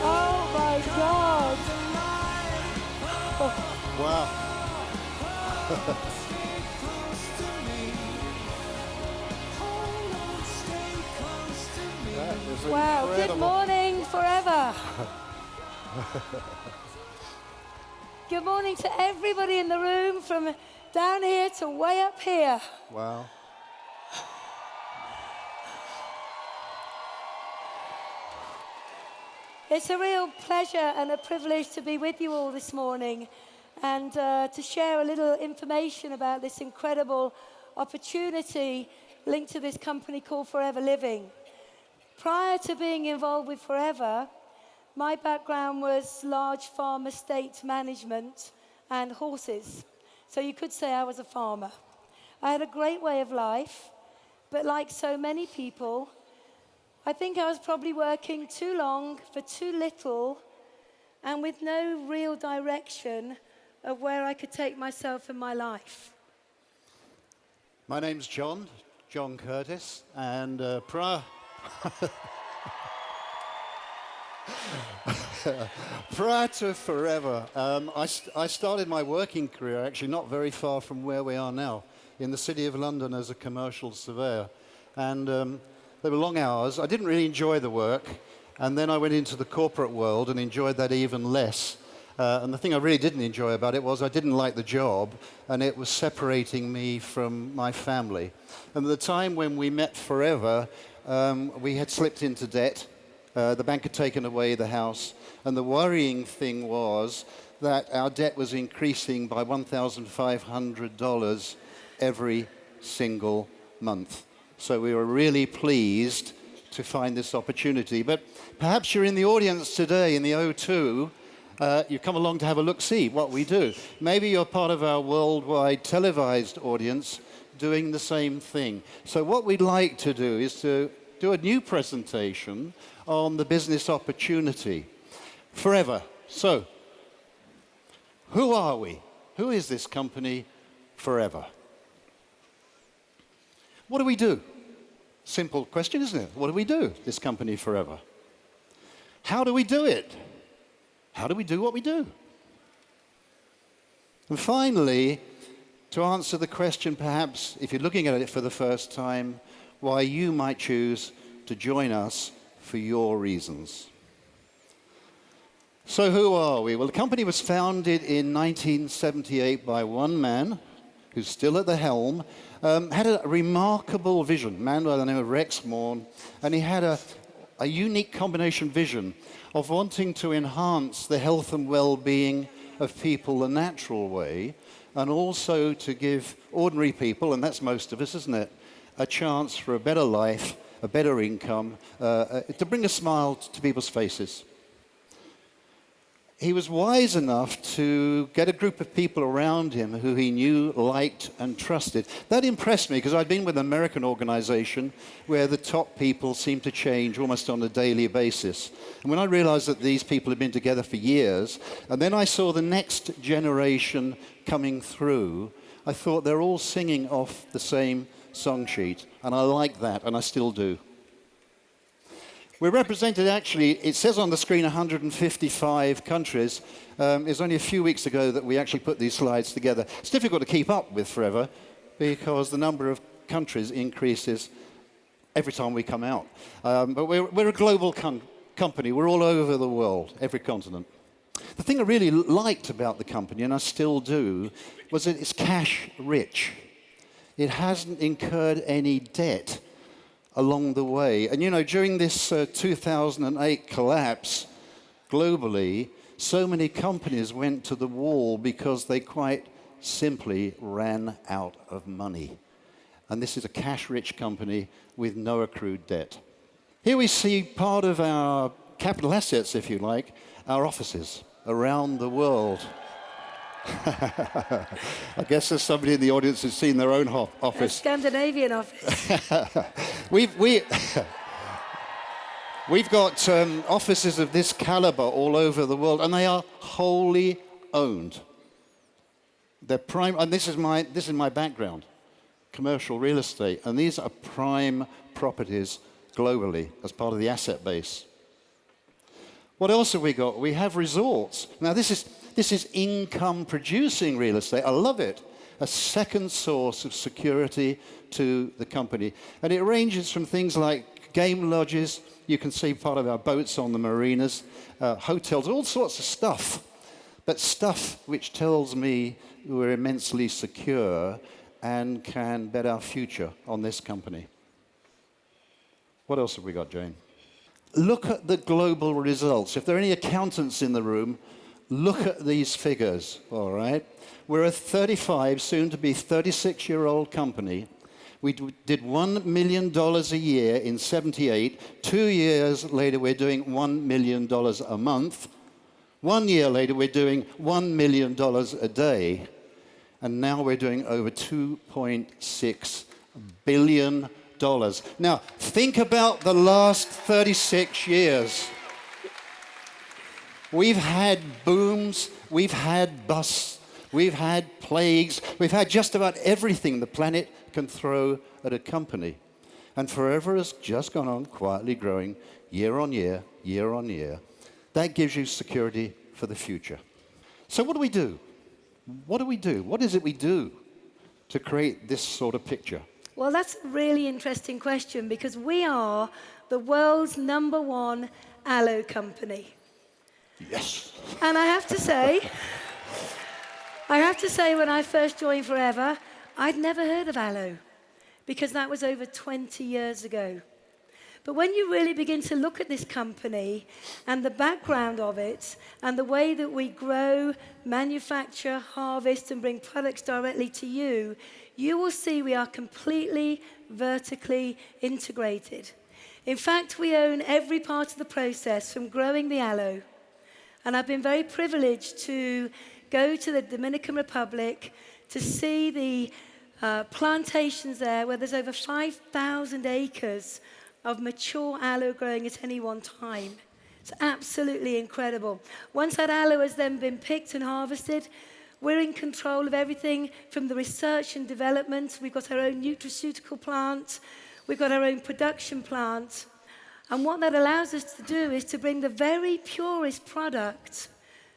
Oh my God! Wow. That is Wow, incredible. good morning forever. Good morning to everybody in the room from down here to way up here. Wow. It's a real pleasure and a privilege to be with you all this morning and to share a little information about this incredible opportunity linked to this company called Forever Living. Prior to being involved with Forever, my background was large farm estate management and horses. So you could say I was a farmer. I had a great way of life, but like so many people, I think I was probably working too long for too little and with no real direction of where I could take myself in my life. My name's John Curtis, and prior to Forever, I started my working career actually not very far from where we are now, in the City of London as a commercial surveyor. And they were long hours. I didn't really enjoy the work. And then I went into the corporate world and enjoyed that even less. And the thing I really didn't enjoy about it was I didn't like the job, and it was separating me from my family. And at the time when we met Forever, we had slipped into debt. The bank had taken away the house. And the worrying thing was that our debt was increasing by $1,500 every single month. So we were really pleased to find this opportunity. But perhaps you're in the audience today in the O2. You come along to have a look-see what we do. Maybe you're part of our worldwide televised audience doing the same thing. So what we'd like to do is to do a new presentation on the business opportunity. Forever. So, who are we? Who is this company, Forever? What do we do? Simple question, isn't it? What do we do, this company Forever? How do we do it? How do we do what we do? And finally, to answer the question, perhaps, if you're looking at it for the first time, why you might choose to join us for your reasons. So who are we? Well, the company was founded in 1978 by one man, who's still at the helm, had a remarkable vision, a man by the name of Rex Morn, and he had a unique combination vision of wanting to enhance the health and well-being of people the natural way, and also to give ordinary people, and that's most of us, isn't it, a chance for a better life, a better income, to bring a smile to people's faces. He was wise enough to get a group of people around him who he knew, liked, and trusted. That impressed me because I'd been with an American organization where the top people seemed to change almost on a daily basis. And when I realized that these people had been together for years, and then I saw the next generation coming through, I thought they're all singing off the same song sheet. And I like that, and I still do. We're represented, actually, it says on the screen 155 countries. It's only a few weeks ago that we actually put these slides together. It's difficult to keep up with Forever because the number of countries increases every time we come out. But we're a global company. We're all over the world, every continent. The thing I really liked about the company, and I still do, was that it's cash rich. It hasn't incurred any debt along the way. And you know, during this 2008 collapse globally, so many companies went to the wall because they quite simply ran out of money. And this is a cash-rich company with no accrued debt. Here we see part of our capital assets, if you like, our offices around the world. I guess there's somebody in the audience who's seen their own office. A Scandinavian office. We've got offices of this caliber all over the world, and they are wholly owned. They're prime, and this is my background, commercial real estate, and these are prime properties globally as part of the asset base. What else have we got? We have resorts. Now, this is income-producing real estate. I love it. A second source of security to the company. And it ranges from things like game lodges. You can see part of our boats on the marinas, hotels, all sorts of stuff. But stuff which tells me we're immensely secure and can bet our future on this company. What else have we got, Jayne? Look at the global results. If there are any accountants in the room, look at these figures, all right? We're a 35, soon to be 36-year-old company. We did $1 million a year in 78. 2 years later, we're doing $1 million a month. 1 year later, we're doing $1 million a day. And now we're doing over $2.6 billion. Now, think about the last 36 years. We've had booms, we've had busts, we've had plagues, we've had just about everything the planet can throw at a company. And Forever has just gone on quietly growing year on year, year on year. That gives you security for the future. So what do we do? What do we do? What is it we do to create this sort of picture? Well, that's a really interesting question because we are the world's #1 aloe company. Yes. And I have to say, when I first joined Forever, I'd never heard of aloe because that was over 20 years ago. But when you really begin to look at this company and the background of it and the way that we grow, manufacture, harvest, and bring products directly to you, you will see we are completely vertically integrated. In fact, we own every part of the process from growing the aloe. And I've been very privileged to go to the Dominican Republic to see the plantations there where there's over 5,000 acres of mature aloe growing at any one time. It's absolutely incredible. Once that aloe has then been picked and harvested, we're in control of everything from the research and development. We've got our own nutraceutical plant. We've got our own production plant. And what that allows us to do is to bring the very purest product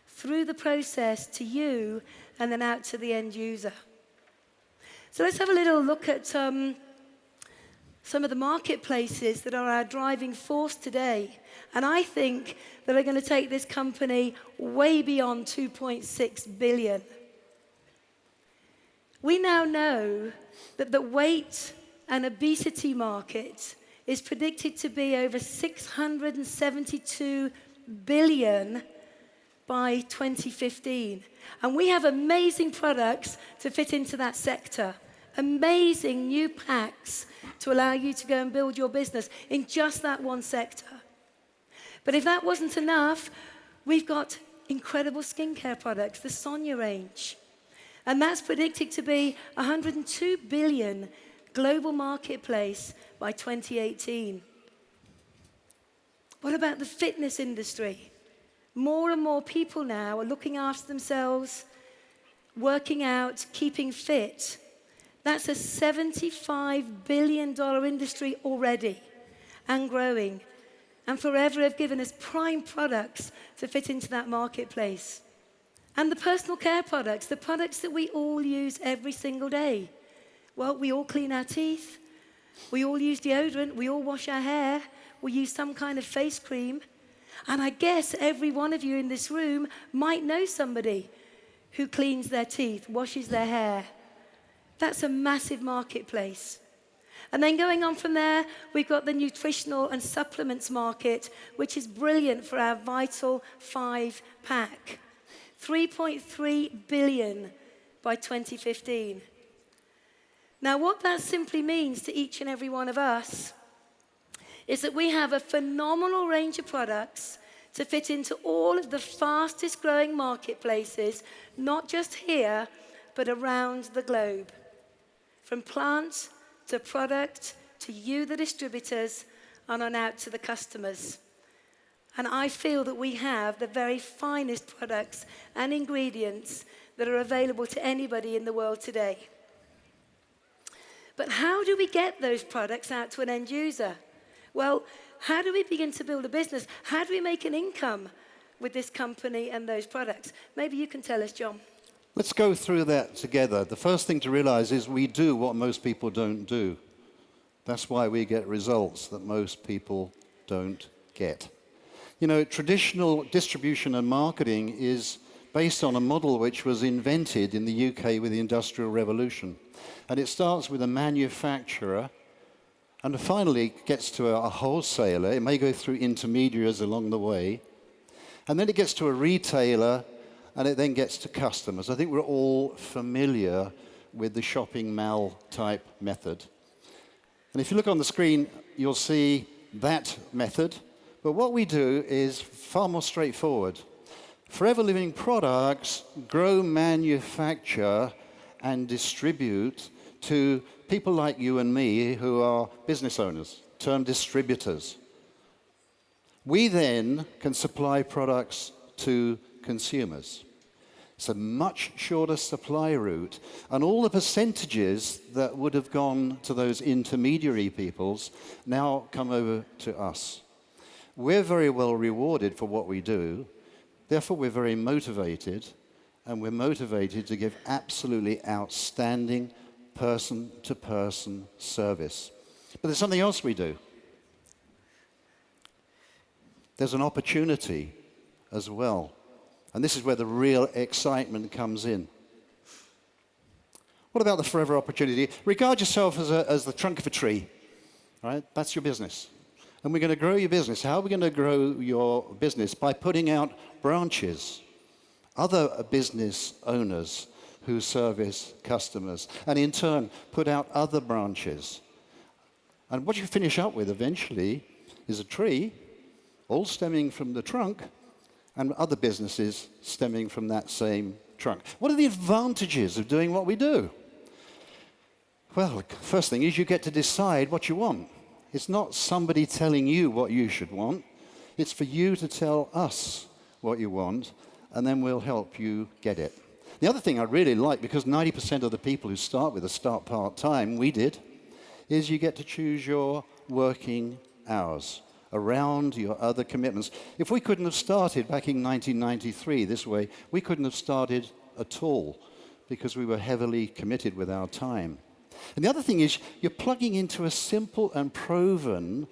through the process to you and then out to the end user. So let's have a little look at some of the marketplaces that are our driving force today. And I think that are going to take this company way beyond 2.6 billion. We now know that the weight and obesity market is predicted to be over 672 billion by 2015. And we have amazing products to fit into that sector. Amazing new packs to allow you to go and build your business in just that one sector. But if that wasn't enough, we've got incredible skincare products, the Sonia range. And that's predicted to be 102 billion global marketplace by 2018. What about the fitness industry? More and more people now are looking after themselves, working out, keeping fit. That's a $75 billion industry already and growing. And Forever have given us prime products to fit into that marketplace. And the personal care products, the products that we all use every single day. Well, we all clean our teeth. We all use deodorant. We all wash our hair. We use some kind of face cream. And I guess every one of you in this room might know somebody who cleans their teeth, washes their hair. That's a massive marketplace. And then going on from there, we've got the nutritional and supplements market, which is brilliant for our Vital 5 pack. 3.3 billion by 2015. Now, what that simply means to each and every one of us is that we have a phenomenal range of products to fit into all of the fastest growing marketplaces, not just here, but around the globe. From plant to product to you, the distributors, and on out to the customers. And I feel that we have the very finest products and ingredients that are available to anybody in the world today. But how do we get those products out to an end user? Well, how do we begin to build a business? How do we make an income with this company and those products? Maybe you can tell us, John. Let's go through that together. The first thing to realize is we do what most people don't do. That's why we get results that most people don't get. You know, traditional distribution and marketing is based on a model which was invented in the UK with the Industrial Revolution. And it starts with a manufacturer and finally gets to a wholesaler. It may go through intermediaries along the way. And then it gets to a retailer, and it then gets to customers. I think we're all familiar with the shopping mall type method. And if you look on the screen, you'll see that method. But what we do is far more straightforward. Forever Living products grow, manufacture, and distribute to people like you and me who are business owners, termed distributors. We then can supply products to consumers. It's a much shorter supply route, and all the percentages that would have gone to those intermediary peoples now come over to us. We're very well rewarded for what we do, therefore we're very motivated, and we're motivated to give absolutely outstanding person-to-person service. But there's something else we do. There's an opportunity as well. And this is where the real excitement comes in. What about the forever opportunity? Regard yourself as the trunk of a tree, right? That's your business. And we're going to grow your business. How are we going to grow your business? By putting out branches, other business owners who service customers, and in turn put out other branches. And what you finish up with eventually is a tree, all stemming from the trunk, and other businesses stemming from that same trunk. What are the advantages of doing what we do? Well, first thing is you get to decide what you want. It's not somebody telling you what you should want. It's for you to tell us what you want, and then we'll help you get it. The other thing I really like, because 90% of the people who start with us start part-time, we did, is you get to choose your working hours around your other commitments. If we couldn't have started back in 1993 this way, we couldn't have started at all because we were heavily committed with our time. And the other thing is you're plugging into a simple and proven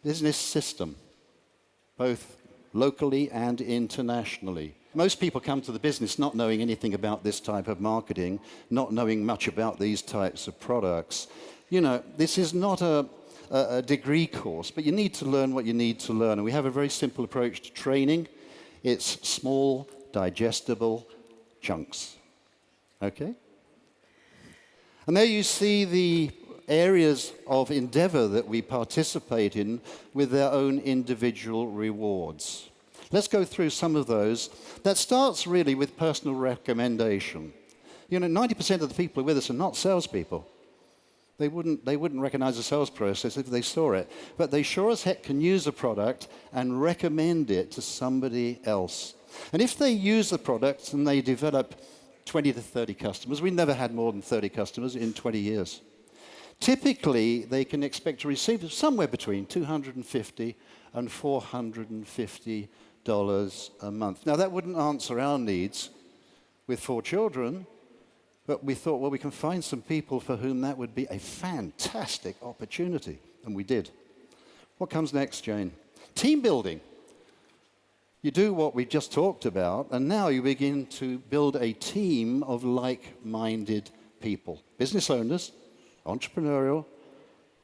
business system, both locally and internationally. Most people come to the business not knowing anything about this type of marketing, not knowing much about these types of products. You know, this is not a degree course, but you need to learn what you need to learn. And we have a very simple approach to training. It's small, digestible chunks. Okay? And there you see the areas of endeavor that we participate in with their own individual rewards. Let's go through some of those. That starts really with personal recommendation. You know, 90% of the people who are with us are not salespeople. They wouldn't recognize the sales process if they saw it. But they sure as heck can use a product and recommend it to somebody else. And if they use the product and they develop 20 to 30 customers, we never had more than 30 customers in 20 years. Typically, they can expect to receive somewhere between $250 and $450 a month. Now, that wouldn't answer our needs with 4 children, but we thought, well, we can find some people for whom that would be a fantastic opportunity, and we did. What comes next, Jane? Team building. You do what we just talked about, and now you begin to build a team of like-minded people. Business owners, entrepreneurial,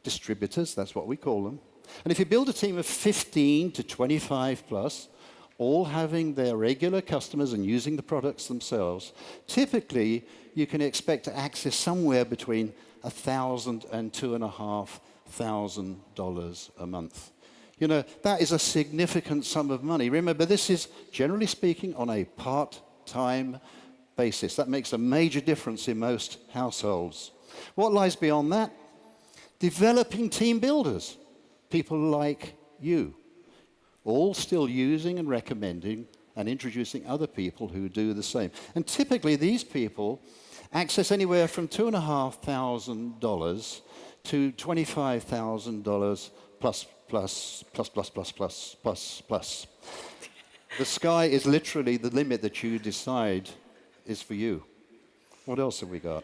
distributors, that's what we call them. And if you build a team of 15 to 25 plus, all having their regular customers and using the products themselves, typically you can expect to access somewhere between $1,000 and $2,500 a month. You know, that is a significant sum of money. Remember, this is, generally speaking, on a part-time basis. That makes a major difference in most households. What lies beyond that? Developing team builders, people like you, all still using and recommending and introducing other people who do the same. And typically, these people access anywhere from $2,500 to $25,000 plus, plus, plus, plus, plus, plus, plus, plus. The sky is literally the limit that you decide is for you. What else have we got?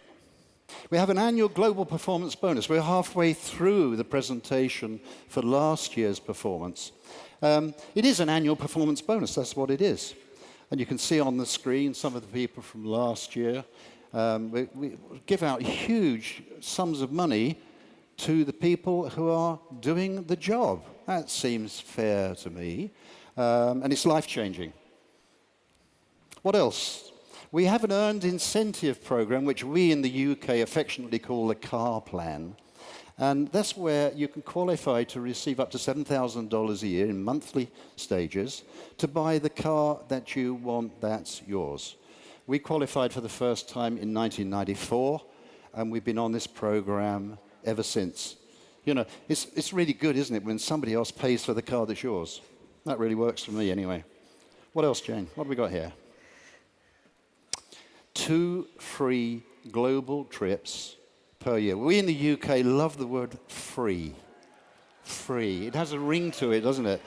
We have an annual global performance bonus. We're halfway through the presentation for last year's performance. It is an annual performance bonus, that's what it is. And you can see on the screen some of the people from last year. We give out huge sums of money to the people who are doing the job. That seems fair to me. And it's life-changing. What else? We have an earned incentive program, which we in the UK affectionately call the car plan. And that's where you can qualify to receive up to $7,000 a year in monthly stages to buy the car that you want that's yours. We qualified for the first time in 1994, and we've been on this program ever since. You know, it's really good, isn't it, when somebody else pays for the car that's yours? That really works for me anyway. What else, Jane? What have we got here? 2 free global trips per year. We in the UK love the word free. Free. It has a ring to it, doesn't it?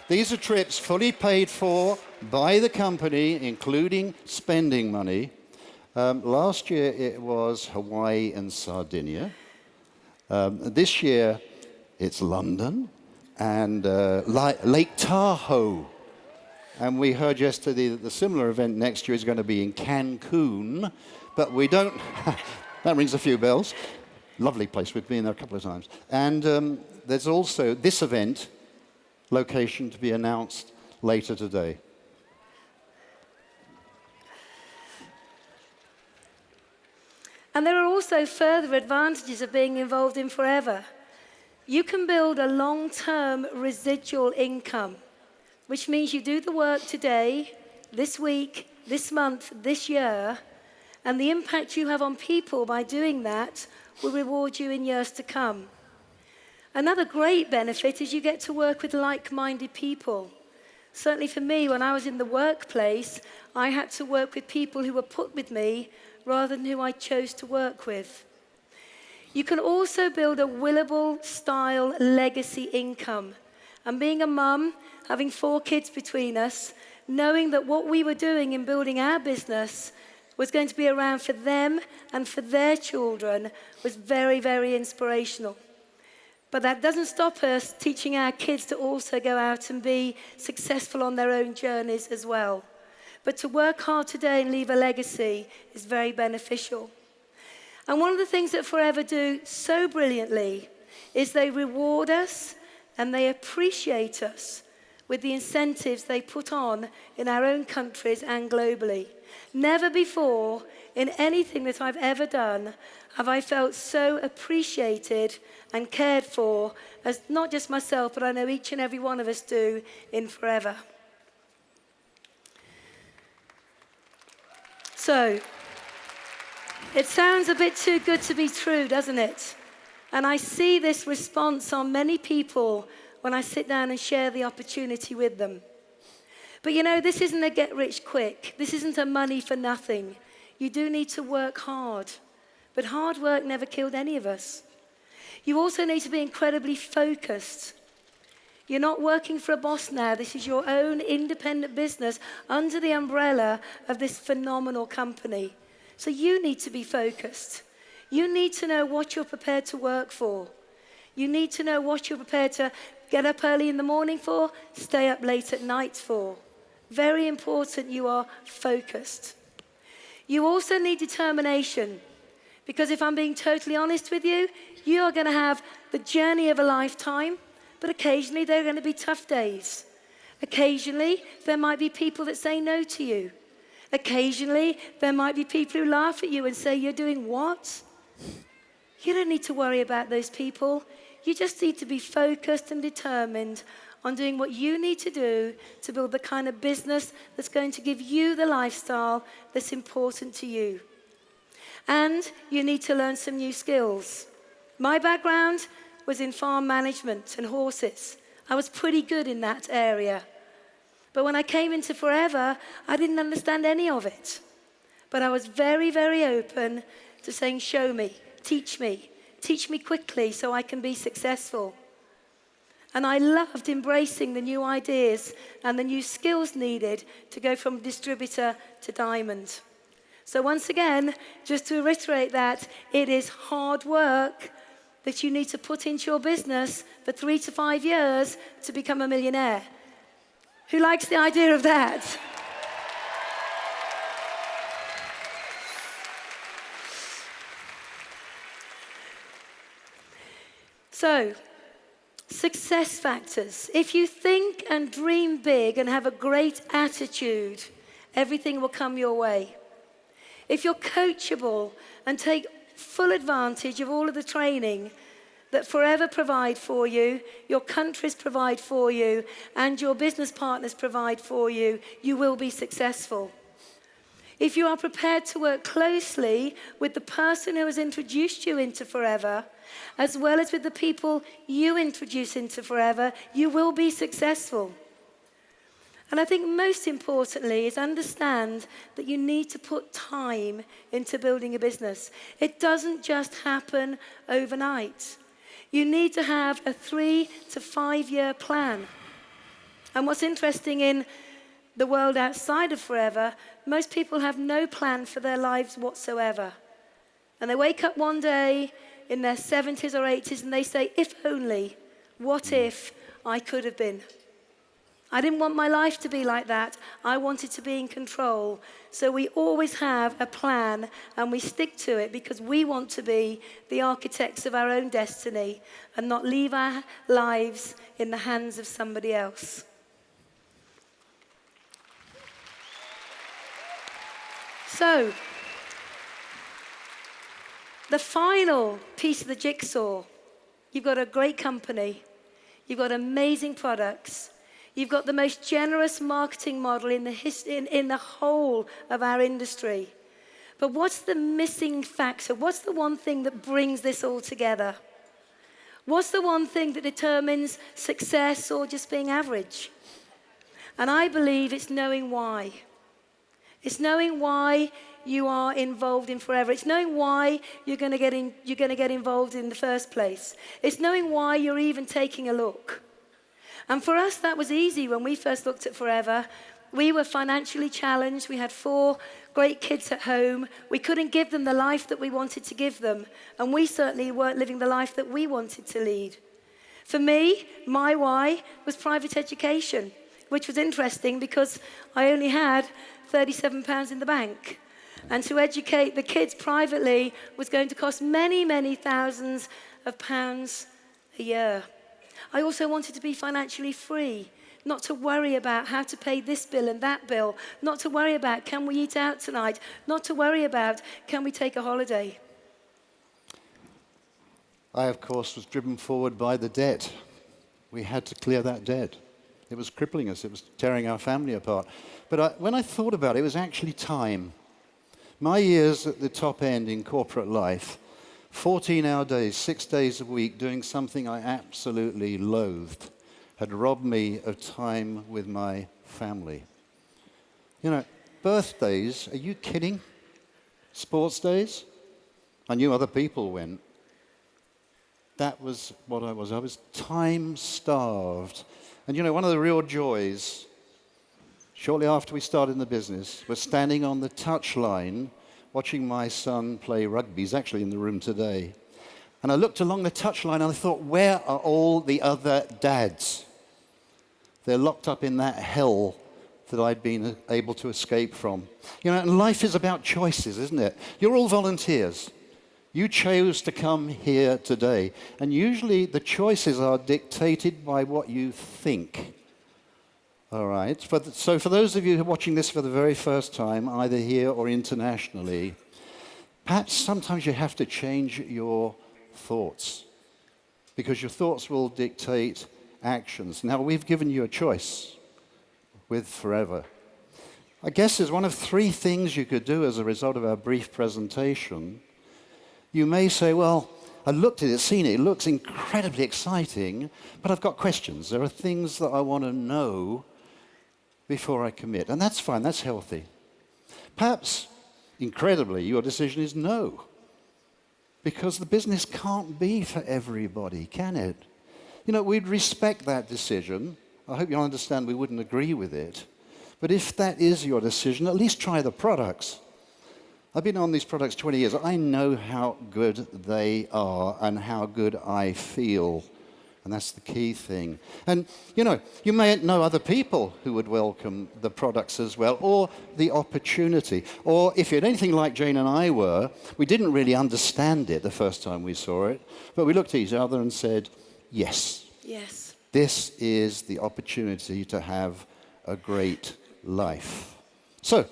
These are trips fully paid for by the company, including spending money. Last year it was Hawaii and Sardinia. This year it's London and Lake Tahoe. And we heard yesterday that the similar event next year is going to be in Cancun, but we don't... That rings a few bells. Lovely place. We've been there a couple of times. And there's also this event, location to be announced later today. And there are also further advantages of being involved in Forever. You can build a long-term residual income, which means you do the work today, this week, this month, this year, and the impact you have on people by doing that will reward you in years to come. Another great benefit is you get to work with like-minded people. Certainly for me, when I was in the workplace, I had to work with people who were put with me rather than who I chose to work with. You can also build a Willable-style legacy income. And being a mum, having 4 kids between us, knowing that what we were doing in building our business was going to be around for them and for their children was very, very inspirational. But that doesn't stop us teaching our kids to also go out and be successful on their own journeys as well. But to work hard today and leave a legacy is very beneficial. And one of the things that Forever do so brilliantly is they reward us and they appreciate us with the incentives they put on in our own countries and globally. Never before in anything that I've ever done have I felt so appreciated and cared for as not just myself, but I know each and every one of us do in Forever. So, it sounds a bit too good to be true, doesn't it? And I see this response on many people when I sit down and share the opportunity with them. But you know, this isn't a get rich quick. This isn't a money for nothing. You do need to work hard. But hard work never killed any of us. You also need to be incredibly focused. You're not working for a boss now. This is your own independent business under the umbrella of this phenomenal company. So you need to be focused. You need to know what you're prepared to work for. You need to know what you're prepared to get up early in the morning for, stay up late at night for. Very important you are focused. You also need determination. Because if I'm being totally honest with you, you are going to have the journey of a lifetime, but occasionally there are going to be tough days. Occasionally, there might be people that say no to you. Occasionally, there might be people who laugh at you and say, "You're doing what?" You don't need to worry about those people. You just need to be focused and determined on doing what you need to do to build the kind of business that's going to give you the lifestyle that's important to you. And you need to learn some new skills. My background was in farm management and horses. I was pretty good in that area. But when I came into Forever, I didn't understand any of it. But I was very, very open to saying, show me, teach me, Teach me quickly so I can be successful. And I loved embracing the new ideas and the new skills needed to go from distributor to diamond. So once again, just to reiterate that, it is hard work that you need to put into your business for 3 to 5 years to become a millionaire. Who likes the idea of that? So, success factors. If you think and dream big and have a great attitude, everything will come your way. If you're coachable and take full advantage of all of the training that Forever provide for you, your countries provide for you, and your business partners provide for you, you will be successful. If you are prepared to work closely with the person who has introduced you into Forever, as well as with the people you introduce into Forever, you will be successful. And I think most importantly is understand that you need to put time into building a business. It doesn't just happen overnight. You need to have a 3 to 5 year plan. And what's interesting in the world outside of Forever, most people have no plan for their lives whatsoever. And they wake up one day in their 70s or 80s and they say, if only, what if I could have been? I didn't want my life to be like that. I wanted to be in control. So we always have a plan and we stick to it because we want to be the architects of our own destiny and not leave our lives in the hands of somebody else. So, the final piece of the jigsaw, you've got a great company, you've got amazing products, you've got the most generous marketing model in the whole of our industry. But what's the missing factor? What's the one thing that brings this all together? What's the one thing that determines success or just being average? And I believe it's knowing why. It's knowing why you are involved in Forever. It's knowing why you're going to get involved in the first place. It's knowing why you're even taking a look. And for us, that was easy when we first looked at Forever. We were financially challenged. We had 4 great kids at home. We couldn't give them the life that we wanted to give them. And we certainly weren't living the life that we wanted to lead. For me, my why was private education, which was interesting because I only had £37 in the bank. And to educate the kids privately was going to cost many, many thousands of pounds a year. I also wanted to be financially free, not to worry about how to pay this bill and that bill, not to worry about can we eat out tonight, not to worry about can we take a holiday. I, of course, was driven forward by the debt. We had to clear that debt. It was crippling us. It was tearing our family apart. But when I thought about it, it was actually time. My years at the top end in corporate life, 14-hour days, 6 days a week, doing something I absolutely loathed, had robbed me of time with my family. You know, birthdays, are you kidding? Sports days? I knew other people went. That was what I was. I was time-starved. And you know, one of the real joys, shortly after we started in the business, was standing on the touchline watching my son play rugby. He's actually in the room today. And I looked along the touchline and I thought, where are all the other dads? They're locked up in that hell that I'd been able to escape from. You know, and life is about choices, isn't it? You're all volunteers. You chose to come here today. And usually the choices are dictated by what you think. All right. So for those of you who are watching this for the very first time, either here or internationally, perhaps sometimes you have to change your thoughts because your thoughts will dictate actions. Now, we've given you a choice with Forever. I guess there's one of 3 things you could do as a result of our brief presentation. You may say, well, I looked at it, seen it, it looks incredibly exciting, but I've got questions. There are things that I want to know before I commit. And that's fine, that's healthy. Perhaps, incredibly, your decision is no. because the business can't be for everybody, can it? You know, we'd respect that decision. I hope you'll understand we wouldn't agree with it. But if that is your decision, at least try the products. I've been on these products 20 years. I know how good they are and how good I feel. And that's the key thing. And, you know, you may know other people who would welcome the products as well, or the opportunity. Or if you're anything like Jayne and I were, we didn't really understand it the first time we saw it, but we looked at each other and said, yes. Yes. This is the opportunity to have a great life. So,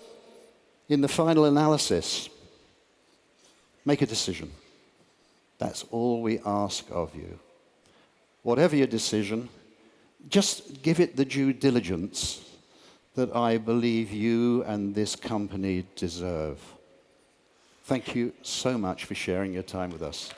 in the final analysis, make a decision. That's all we ask of you. Whatever your decision, just give it the due diligence that I believe you and this company deserve. Thank you so much for sharing your time with us.